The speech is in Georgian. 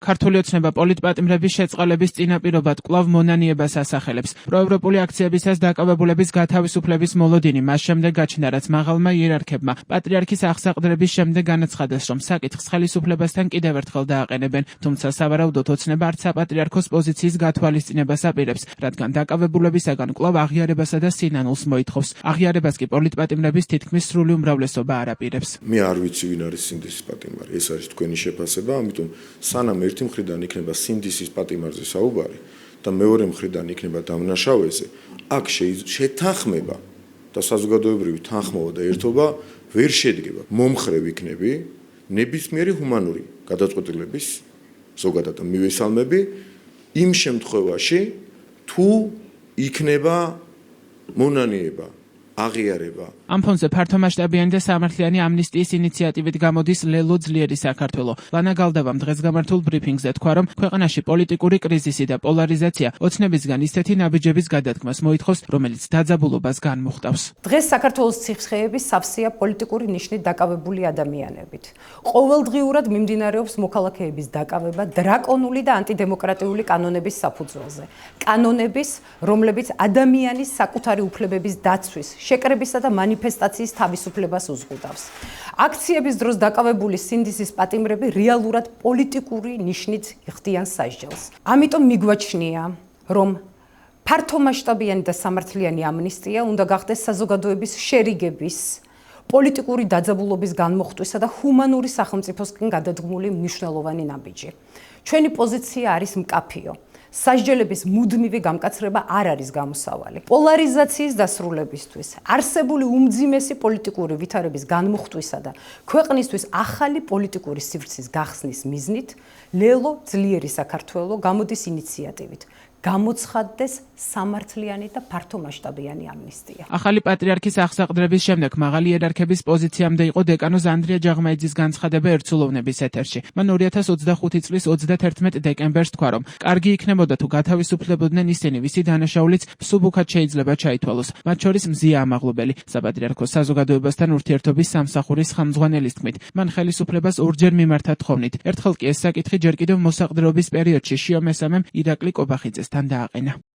ქართული ოცნება პოლიტპატიმრების შეწყალების წინაპირობად კვლავ მონანიებას ასახელებს. პროევროპული აქციებისას დაკავებულების გათავისუფლების მოლოდინი მას შემდეგ გაჩნდა, რაც მაღალმა იერარქებმა პატრიარქის აღსაყდრების შემდეგ განაცხადეს, რომ საკითხს ხელისუფლებასთან კიდევ ერთხელ დააყენებენ, თუმცა სავარაუდოდ ოცნება არც საპატრიარქოს პოზიციის გათვალისწინებას აპირებს, რადგან დაკავებულებისაგან კვლავ აღიარებასა და სინანულს მოითხოვს. აღიარებას კი პოლიტპატიმრების თითქმის სრული უმრავლესობა არ აპირებს. მე არ ვიცი ვინ არის სინდისის პატიმარი, ეს არის თქვენი შეფასება, ამიტომ სანამ ერთი მხრიდან იქნება სინდისის პატიმარზე საუბარი და მეორე მხრიდან იქნება დამნაშავეზე, აქ შეთანხმება და საზოგადოებრივი თანხმობა და ერთობა ვერ შედგება. მომხრე ვიქნები ნებისმიერი ჰუმანური გადაწყვეტილების ზოგადად მივესალმები იმ შემთხვევაში თუ იქნება მონანიება, აღიარება. ამ ფონზე ფართომასშტაბიანი და სამართლიანი ამნისტიის ინიციატივით გამოდის ლელო ძლიერი საქართველო. ლანა გალდავამ დღეს გამართულ ბრიფინგზე თქვა, რომ ქვეყანაში პოლიტიკური კრიზისი და პოლარიზაცია ოცნებისგან ისეთი ნაბიჯების გადადგმას მოითხოვს, რომელიც დაძაბულობას განმუხტავს. დღეს საქართველოს ციხეები სავსეა პოლიტიკური ნიშნით დაკავებული ადამიანებით. ყოველდღიურად მიმდინარეობს მოქალაქეების დაკავება დრაკონული და ანტიდემოკრატიული კანონების საფუძველზე. კანონების, რომლებიც ადამიანის საკუთარი უფლებების დაცვის, შეკრებისა და მანიფესტაციის თავისუფლებას უზღუდავს. აქციების დროს დაკავებული სინდისის პატიმრები რეალურად პოლიტიკური ნიშნით იხდიან სასჯელს. ამიტომ მიგვაჩნია, რომ ფართომასშტაბიანი და სამართლიანი ამნისტია უნდა გახდეს საზოგადოების შერიგების, პოლიტიკური დაძაბულობის განმუხტვისა და ჰუმანური სახელმწიფოსკენ გადადგმული მნიშვნელოვანი ნაბიჯი. ჩვენი პოზიცია არის მკაფიო. სასჯელების მუდმივი გამკაცრება არ არის გამოსავალი. პოლარიზაციის დასრულებისთვის, არსებული უმძიმესი პოლიტიკური ვითარების განმუხტვისა და ქვეყნისთვის ახალი პოლიტიკური სივრცის გახსნის მიზნით, ლელო ძლიერი საქართველო გამოდის ინიციატივით. გამოცხადდეს სამართლიანი და ფართომასშტაბიანი ამნისტია. ახალი პატრიარქის აღსაყდრების შემდეგ მაღალი იერარქების პოზიციამდე იყო დეკანოზ ანდრია ჯაღმაიძის განცხადება ერთსულოვნების ეთერში. მან 2025 წლის 31 დეკემბერს თქვა, რომ კარგი იქნებოდა თუ გათავისუფლებოდნენ ისინი, ვისი დანაშაულიც მსუბუქად შეიძლება ჩაითვალოს, მათ შორის მზია ამაღლობელი. საპატრიარქოს საზოგადოებასთან ურთიერთობის სამსახურის ხელმძღვანელის თქმით, მან ხელისუფლებას ორჯერ მიმართა თხოვნით. ერთხელ კი ეს საკითხი ჯერ კიდევ მოსაყდრეობის პერიოდში შიო მესამემ ირაკლი კობახიძესთან დააყენა.